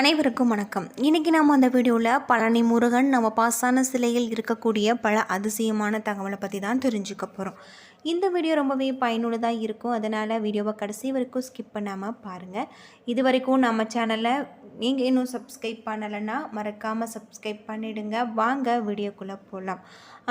அனைவருக்கும் வணக்கம். இன்றைக்கி நம்ம அந்த வீடியோவில் பழனி முருகன் நம்ம பாசான சிலையில் இருக்கக்கூடிய பல அதிசயமான தகவலை பற்றி தான் தெரிஞ்சுக்க போகிறோம். இந்த வீடியோ ரொம்பவே பயனுள்ளதாக இருக்கும். அதனால் வீடியோவை கடைசி வரைக்கும் ஸ்கிப் பண்ணாமல் பாருங்கள். இது வரைக்கும் நம்ம சேனலில் நீங்கள் இன்னும் சப்ஸ்கிரைப் பண்ணலைன்னா மறக்காமல் சப்ஸ்கிரைப் பண்ணிவிடுங்க. வாங்க வீடியோக்குள்ளே போகலாம்.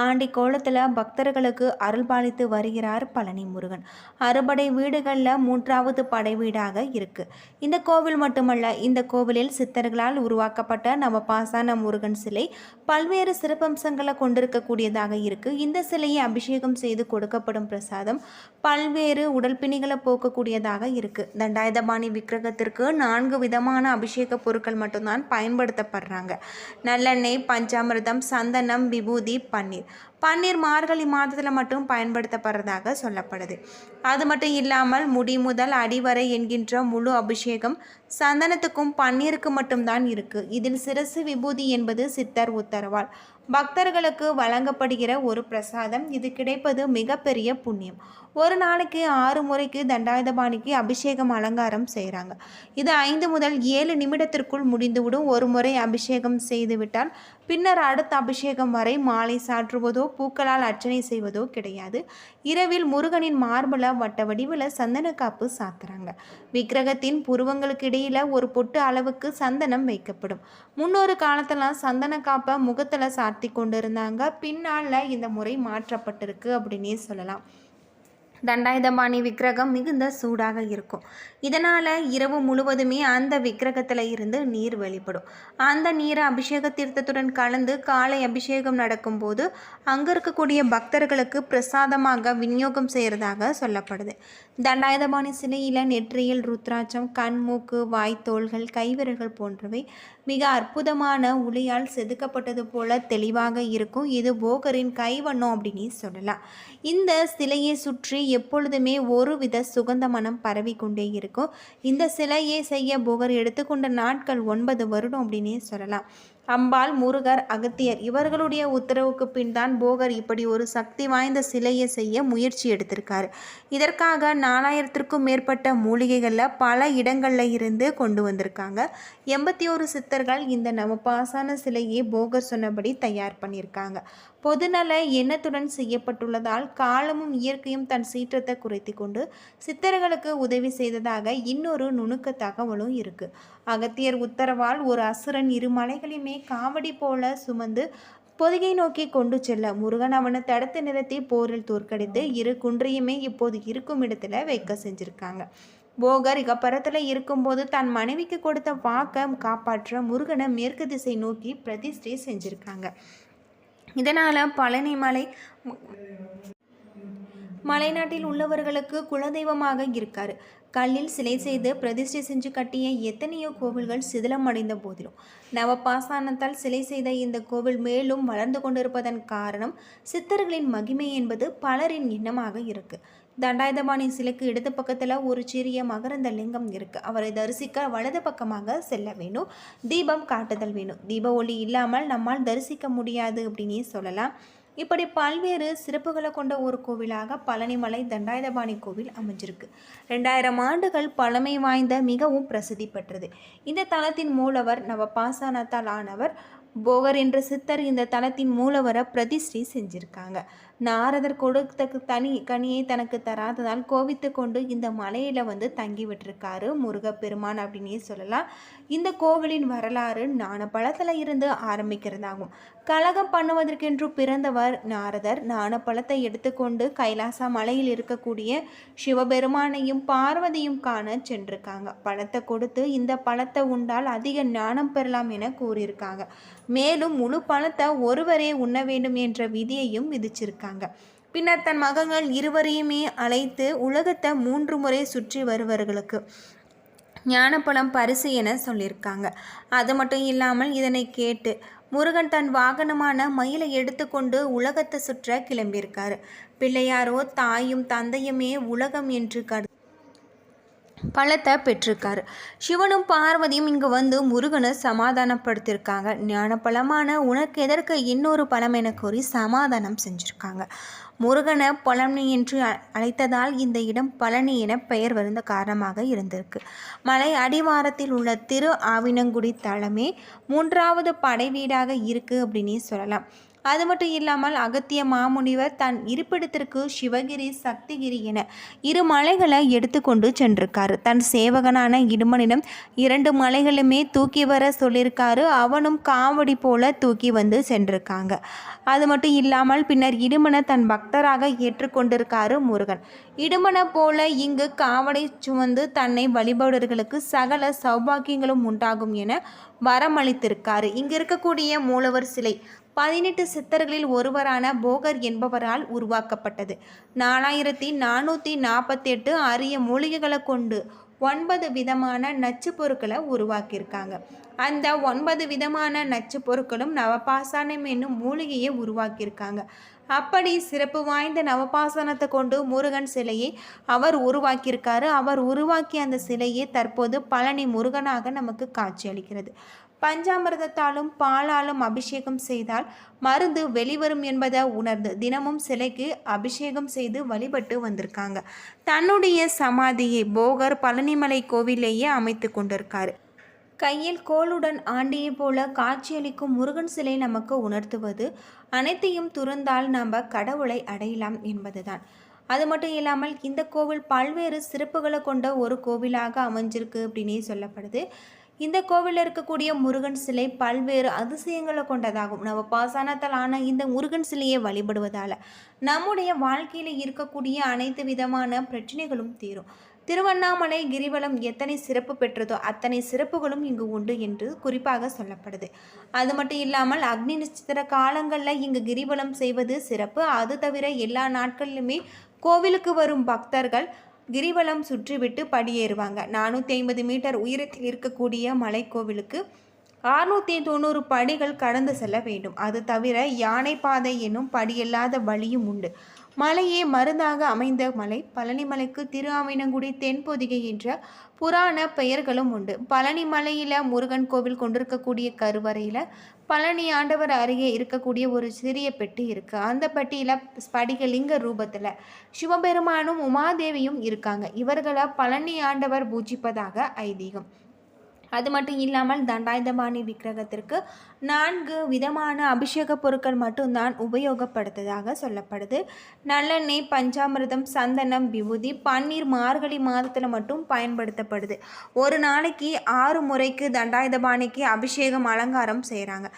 ஆண்டி கோலத்தில் பக்தர்களுக்கு அருள் பாலித்து வருகிறார் பழனி முருகன். அறுபடை வீடுகளில் 3வது படை வீடாக இருக்குது. இந்த கோவில் மட்டுமல்ல, இந்த கோவிலில் சித்தர்களால் உருவாக்கப்பட்ட நம்ம பாசான முருகன் சிலை பல்வேறு சிறப்பம்சங்களை கொண்டிருக்கக்கூடியதாக இருக்குது. இந்த சிலையை அபிஷேகம் செய்து கொடுக்கப்படும் பிரசாதம் பல்வேறு உடல்பிணிகளை போக்கக்கூடியதாக இருக்குது. தண்டாயுதபாணி விக்கிரகத்திற்கு 4 விதமான அபிஷேக பொருட்கள் மட்டும்தான் பயன்படுத்தப்படுறாங்க. நல்லெண்ணெய், பஞ்சாமிர்தம், சந்தனம், விபூதி, பன்னீர் மார்கழி மாதத்தில் மட்டும் பயன்படுத்தப்படுறதாக சொல்லப்படுது. அது மட்டும் இல்லாமல் முடி முதல் அடிவரை என்கின்ற முழு அபிஷேகம் சந்தனத்துக்கும் பன்னீருக்கு மட்டும்தான் இருக்குது. இதில் சிரசு விபூதி என்பது சித்தர் உத்தரவால் பக்தர்களுக்கு வழங்கப்படுகிற ஒரு பிரசாதம். இது கிடைப்பது மிகப்பெரிய புண்ணியம். ஒரு நாளைக்கு 6 முறைக்கு தண்டாயுதபாணிக்கு அபிஷேகம் அலங்காரம் செய்கிறாங்க. இது 5 முதல் 7 நிமிடத்திற்குள் முடிந்துவிடும். ஒரு முறை அபிஷேகம் செய்துவிட்டால் பின்னர் அடுத்த அபிஷேகம் வரை மாலை சாற்றுவதோ பூக்களால் அர்ச்சனை செய்வதோ கிடையாது. இரவில் முருகனின் மார்பல வட்ட வடிவில் சந்தன காப்பு சாத்துறாங்க. விக்கிரகத்தின் புருவங்களுக்கு இடையில ஒரு பொட்டு அளவுக்கு சந்தனம் வைக்கப்படும். முன்னொரு காலத்துல சந்தன காப்பை முகத்துல சாத்தி கொண்டு இருந்தாங்க. பின்னால இந்த முறை மாற்றப்பட்டிருக்கு அப்படின்னே சொல்லலாம். தண்டாயுதபாணி விக்கிரகம் மிகுந்த சூடாக இருக்கும். இதனால் இரவு முழுவதுமே அந்த விக்கிரகத்தில் இருந்து நீர் வெளிப்படும். அந்த நீரை அபிஷேக தீர்த்தத்துடன் கலந்து காலை அபிஷேகம் நடக்கும்போது அங்கே இருக்கக்கூடிய பக்தர்களுக்கு பிரசாதமாக விநியோகம் செய்கிறதாக சொல்லப்படுது. தண்டாயுதபாணி சிலையில் நெற்றியில் ருத்ராட்சம், கண், மூக்கு, வாய், தோள்கள், கைவிரல்கள் போன்றவை மிக அற்புதமான உளியால் செதுக்கப்பட்டது போல தெளிவாக இருக்கும். இது போகரின் கைவண்ணம் அப்படின்னு சொல்லலாம். இந்த சிலையை சுற்றி எப்பொழுதுமே ஒரு வித சுகந்த மனம் பரவி கொண்டே இருக்கும். இந்த சிலையை செய்ய போகர் எடுத்துக்கொண்ட நாட்கள் 9 வருடம் அப்படின்னே சொல்லலாம். அம்பாள், முருகர், அகத்தியர் இவர்களுடைய உத்தரவுக்கு பின் தான் போகர் இப்படி ஒரு சக்தி வாய்ந்த சிலையை செய்ய முயற்சி எடுத்திருக்காரு. இதற்காக 4000த்திற்கும் மேற்பட்ட மூலிகைகளில் பல இடங்களில் இருந்து கொண்டு வந்திருக்காங்க. 81 சித்தர்கள் இந்த நவபாசான சிலையை போகர் சொன்னபடி தயார் பண்ணியிருக்காங்க. பொதுநல எண்ணத்துடன் செய்யப்பட்டுள்ளதால் காலமும் இயற்கையும் தன் சீற்றத்தை குறைத்து கொண்டு சித்தர்களுக்கு உதவி செய்ததாக இன்னொரு நுணுக்க தகவலும் இருக்கு. அகத்தியர் உத்தரவால் ஒரு அசுரன் 2 மலைகளையுமே காவடி போல சுமந்து பொதிகை நோக்கி கொண்டு செல்ல முருகன் அவனை தடுத்து நிறுத்தி போரில் தோற்கடித்து 2 குன்றையுமே இப்போது இருக்கும் இடத்துல வைக்க செஞ்சிருக்காங்க. போகர் இகப்பரத்தில் இருக்கும்போது தன் மனைவிக்கு கொடுத்த வாக்கை காப்பாற்ற முருகனை மேற்கு திசை நோக்கி பிரதிஷ்டை செஞ்சிருக்காங்க. இதனால் பழனி மலைநாட்டில் உள்ளவர்களுக்கு குலதெய்வமாக இருக்காரு. கல்லில் சிலை செய்து பிரதிஷ்டை செஞ்சு கட்டிய எத்தனையோ கோவில்கள் சிதிலம் அடைந்த போதிலும் நவபாசானத்தால் சிலை செய்த இந்த கோவில் மேலும் வளர்ந்து கொண்டிருப்பதன் காரணம் சித்தர்களின் மகிமை என்பது பலரின் எண்ணமாக இருக்கு. தண்டாயுதபாணி சிலைக்கு இடது பக்கத்தில் ஒரு சிறிய மகரந்த லிங்கம் இருக்கு. அவரை தரிசிக்க வலது பக்கமாக செல்ல வேணும். தீபம் காட்டுதல் வேணும். தீப ஒளி இல்லாமல் நம்மால் தரிசிக்க முடியாது அப்படின்னே சொல்லலாம். இப்படி பல்வேறு சிறப்புகளை கொண்ட ஒரு கோவிலாக பழனிமலை தண்டாயுதபாணி கோவில் அமைஞ்சிருக்கு. 2000 ஆண்டுகள் பழமை வாய்ந்த மிகவும் பிரசித்தி பெற்றது. இந்த தலத்தின் மூலவர் நவபாசானத்தால் ஆனவர் போகர் என்ற சித்தர் இந்த தலத்தின் மூலவரை பிரதிஷ்டை செஞ்சிருக்காங்க. நாரதர் கொடுத்த கனியை தனக்கு தராததால் கோவித்து கொண்டு இந்த மலையில தங்கி விட்டுருக்காரு முருகப்பெருமான் அப்படின்னே சொல்லலாம். இந்த கோவிலின் வரலாறு ஞானப்பழத்தில் இருந்து ஆரம்பிக்கிறதாகும். கலகம் பண்ணுவதற்கென்று பிறந்தவர் நாரதர். ஞானப்பழத்தை எடுத்துக்கொண்டு கைலாச மலையில் இருக்கக்கூடிய சிவபெருமானையும் பார்வதியும் காண சென்றிருக்காங்க. பழத்தை கொடுத்து இந்த பழத்தை உண்டால் அதிக ஞானம் பெறலாம் என கூறியிருக்காங்க. மேலும் முழு பழத்தை ஒருவரே உண்ண வேண்டும் என்ற விதியையும் விதிச்சிருக்காங்க. பின்னர் தன் மகன்கள் 2வரையுமே அழைத்து உலகத்தை 3 முறை சுற்றி வருவர்களுக்கு ஞானப்பழம் பரிசு என சொல்லியிருக்காங்க. அது மட்டும் இல்லாமல் இதனை கேட்டு முருகன் தன் வாகனமான மயிலை எடுத்துக்கொண்டு உலகத்தை சுற்ற கிளம்பியிருக்காரு. பிள்ளையாரோ தாயும் தந்தையுமே உலகம் என்று பலத்தை பெற்றிருக்காரு. சிவனும் பார்வதியும் இங்கே வந்து முருகனை சமாதானப்படுத்தியிருக்காங்க. ஞான பழமான உனக்கு எதற்கு இன்னொரு பழம் என கூறி சமாதானம் செஞ்சுருக்காங்க. முருகனை பழனி என்று அழைத்ததால் இந்த இடம் பழனி என பெயர் வருந்த காரணமாக இருந்திருக்கு. மலை அடிவாரத்தில் உள்ள திரு ஆவினங்குடி தலமே 3வது படை வீடாக இருக்குது அப்படின்னே சொல்லலாம். அது மட்டும் இல்லாமல் அகத்திய மாமுனிவர் தன் இருப்பிடத்திற்கு சிவகிரி சக்திகிரி என 2 மலைகளை எடுத்துக்கொண்டு சென்றிருக்காரு. தன் சேவகனான இடுமனிடம் 2 மலைகளுமே தூக்கி வர சொல்லியிருக்காரு. அவனும் காவடி போல தூக்கி வந்து சென்றிருக்காங்க. அது மட்டும் இல்லாமல் பின்னர் இடுமனை தன் பக்தராக ஏற்றுக்கொண்டிருக்காரு முருகன். இடுமனை போல இங்கு காவடை சுமந்து தன்னை வழிபடுவர்களுக்கு சகல சௌபாக்கியங்களும் உண்டாகும் என வரமளித்திருக்காரு. இங்கு இருக்கக்கூடிய மூலவர் சிலை 18 சித்தர்களில் ஒருவரான போகர் என்பவரால் உருவாக்கப்பட்டது. 4448 அரிய மூலிகைகளை கொண்டு 9 விதமான நச்சு பொருட்களை உருவாக்கியிருக்காங்க. அந்த 9 விதமான நச்சு பொருட்களும் நவபாசானம் என்னும் மூலிகையை உருவாக்கியிருக்காங்க. அப்படி சிறப்பு வாய்ந்த நவபாசனத்தை கொண்டு முருகன் சிலையை அவர் உருவாக்கியிருக்காரு. அவர் உருவாக்கிய அந்த சிலையே தற்போது பழனி முருகனாக நமக்கு காட்சி அளிக்கிறது. பஞ்சாமிர்தத்தாலும் பாலாலும் அபிஷேகம் செய்தால் மருந்து வெளிவரும் என்பதை உணர்ந்து தினமும் சிலைக்கு அபிஷேகம் செய்து வழிபட்டு வந்திருக்காங்க. தன்னுடைய சமாதியை போகர் பழனிமலை கோவிலேயே அமைத்து கொண்டிருக்காரு. கையில் கோளுடன் ஆண்டியை போல காட்சியளிக்கும் முருகன் சிலை நமக்கு உணர்த்துவது அனைத்தையும் துறந்தால் நாம் கடவுளை அடையலாம் என்பதுதான். அது மட்டும் இல்லாமல் இந்த கோவில் பல்வேறு சிறப்புகளை கொண்ட ஒரு கோவிலாக அமைஞ்சிருக்கு அப்படின்னே சொல்லப்படுது. இந்த கோவிலில் இருக்கக்கூடிய முருகன் சிலை பல்வேறு அதிசயங்களை கொண்டதாகும். நவபாசானத்தாலான இந்த முருகன் சிலையை வழிபடுவதால் நம்முடைய வாழ்க்கையில் இருக்கக்கூடிய அனைத்து விதமான பிரச்சனைகளும் தீரும். திருவண்ணாமலை கிரிவலம் எத்தனை சிறப்பு பெற்றதோ அத்தனை சிறப்புகளும் இங்கு உண்டு என்று குறிப்பாக சொல்லப்படுது. அது மட்டும் இல்லாமல் அக்னி நட்சத்திர காலங்களில் இங்கு கிரிவலம் செய்வது சிறப்பு. அது தவிர எல்லா நாட்களிலுமே கோவிலுக்கு வரும் பக்தர்கள் கிரிவலம் சுற்றிவிட்டு படியேறுவாங்க. 450 மீட்டர் உயரத்தில் இருக்கக்கூடிய மலைக்கோவிலுக்கு 690 படிகள் கடந்து செல்ல வேண்டும். அது தவிர யானை பாதை என்னும் படியில்லாத வழியும் உண்டு. மலையே மருந்தாக அமைந்த மலை பழனி மலைக்கு திருஆவினங்குடி தென்பொதிகை என்ற புராண பெயர்களும் உண்டு. பழனி மலையில் முருகன் கோவில் கொண்டிருக்கக்கூடிய கருவறையில் பழனி ஆண்டவர் அருகே இருக்கக்கூடிய ஒரு சிறிய பெட்டி இருக்குது. அந்த பெட்டியில் ஸ்படிகலிங்க ரூபத்தில் சிவபெருமானும் உமாதேவியும் இருக்காங்க. இவர்களை பழனி ஆண்டவர் பூஜிப்பதாக ஐதீகம். அது மட்டும் இல்லாமல் தண்டாயுதபாணி விக்கிரகத்திற்கு 4 விதமான அபிஷேக பொருட்கள் மட்டும்தான் உபயோகப்படுத்ததாக சொல்லப்படுது. நல்லெண்ணெய், பஞ்சாமிர்தம், சந்தனம், விபூதி, பன்னீர் மார்கழி மாதத்தில் மட்டும் பயன்படுத்தப்படுது. ஒரு நாளைக்கு 6 முறைக்கு தண்டாயுதபாணிக்கு அபிஷேகம் அலங்காரம் செய்கிறாங்க.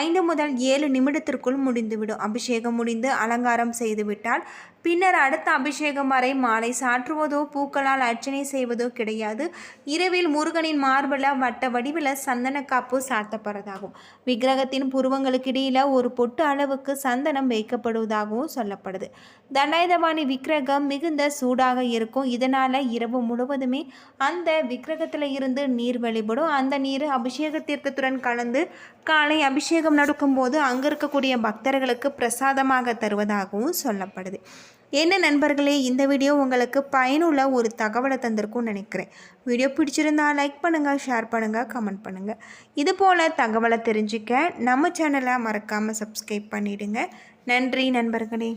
5 முதல் 7 நிமிடத்திற்குள் முடிந்துவிடும். அபிஷேகம் முடிந்து அலங்காரம் செய்துவிட்டால் பின்னர் அடுத்த அபிஷேகம் வரை மாலை சாற்றுவதோ பூக்களால் அர்ச்சனை செய்வதோ கிடையாது. இரவில் முருகனின் மார்பில் வட்ட வடிவில் சந்தன காப்பு சாத்தப்படுறதாகும். விக்கிரகத்தின் புருவங்களுக்கு இடையில் ஒரு பொட்டு அளவுக்கு சந்தனம் வைக்கப்படுவதாகவும் சொல்லப்படுது. தண்டாயுதபாணி விக்கிரகம் மிகுந்த சூடாக இருக்கும். இதனால் இரவு முழுவதுமே அந்த விக்கிரகத்தில் இருந்து நீர் வெளிப்படும். அந்த நீர் அபிஷேக தீர்த்தத்துடன் கலந்து காலை அபிஷேகம் நடக்கும்போது அங்கே இருக்கக்கூடிய பக்தர்களுக்கு பிரசாதமாக தருவதாகவும் சொல்லப்படுது. என்ன நண்பர்களே, இந்த வீடியோ உங்களுக்கு பயனுள்ள ஒரு தகவலை தந்திருக்கும்னு நினைக்கிறேன். வீடியோ பிடிச்சிருந்தா லைக் பண்ணுங்கள், ஷேர் பண்ணுங்கள், கமெண்ட் பண்ணுங்கள். இது போல் தகவலை தெரிஞ்சுக்க நம்ம சேனலை மறக்காமல் சப்ஸ்கிரைப் பண்ணிவிடுங்க. நன்றி நண்பர்களே.